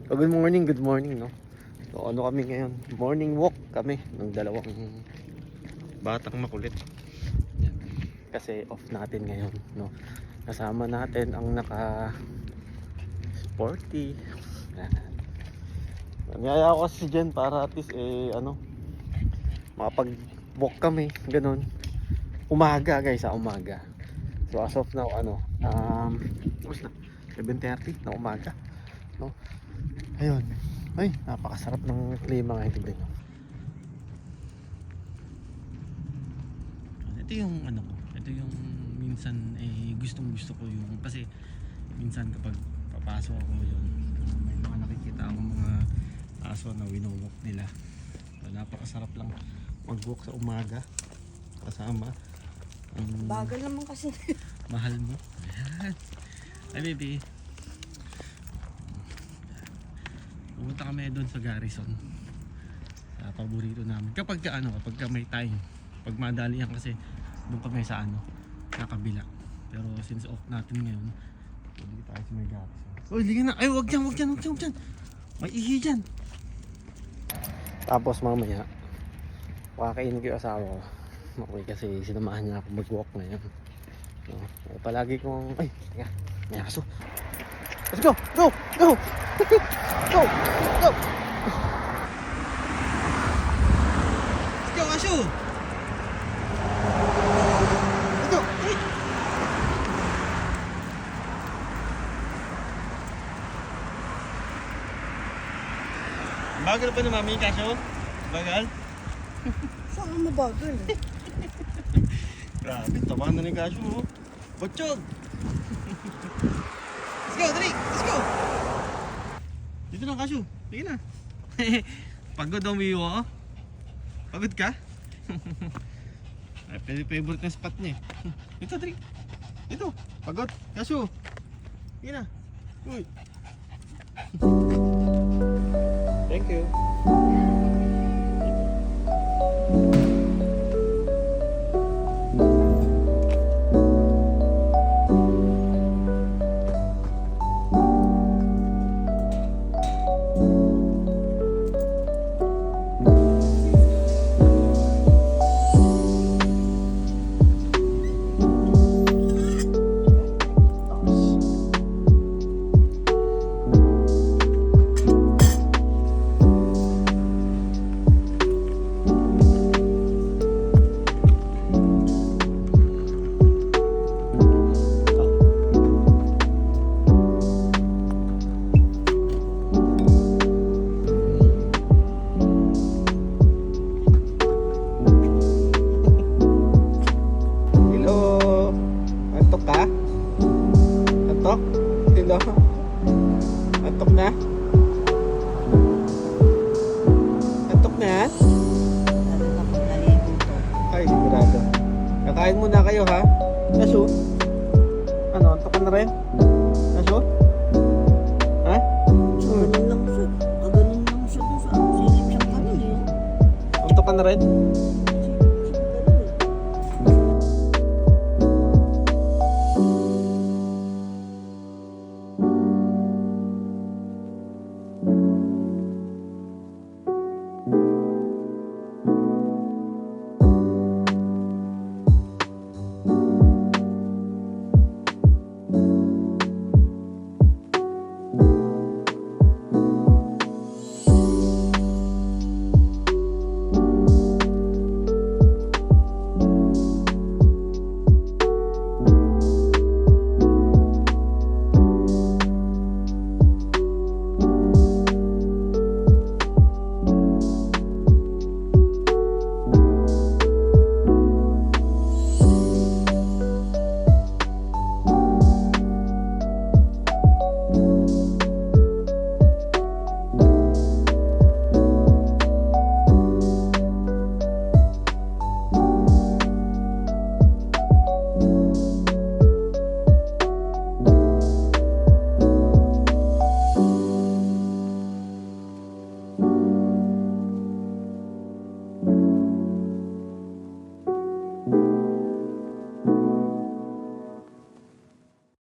So, good morning, no? So, ano kami ngayon? Morning walk kami ng dalawang batang makulit. Yan. Kasi off natin ngayon, no? Kasama natin ang naka sporty. Niyaya ako kasi dyan para at least makapag walk kami, ganun. Umaga guys, umaga. So as of now, tapos na 7:30 na umaga, no? Ayun. Ay, napakasarap ng klima ngayon, tignan nyo. Ito yung ito yung minsan gustong gusto ko yung kasi minsan kapag papasok ako yun, may mga nakikita akong mga aso na winowalk nila. So, napakasarap lang mag-walk sa umaga kasama ang bagal naman kasi mahal mo. Ay baby, pumunta kami doon sa Garrison, sa paborito namin kapag may time, pag madalian kasi doon kami sa nakabila. Pero since off natin ngayon, hindi tayo sa may Garrison. Uy, liga na! Ay, wag dyan! May ihi dyan! Tapos mamaya kakainin ko yung asawa ko. Okay, kasi sinamahan niya ako mag-walk ngayon, no? Palagi kong teka, may aso. Let's go! Go! Go! Go! Go! Let's go, aso! Let's go! Bagal pa na mami, kaso? Bagal? saan ang mabagal? Grabe, taba na ni kaso, oh. Butchog! Let's go, Dri! Let's go! Dito na kaso, sige na. Pagod daw miyo, oh. Pagod ka? Ay, favorite na spot niya, eh. Dito, Dri! Dito, pagod, kaso. Sige na. Uy! Thank you. Antok na? Antok na? lalo na pag naligo to. Ay, sigurado. Kakain muna kayo, ha? Kaso? Ano, antok ka na rin? Kaso? Ha? Ganun lang siya dun sa silip siyang kanil eh. Antok ka na rin?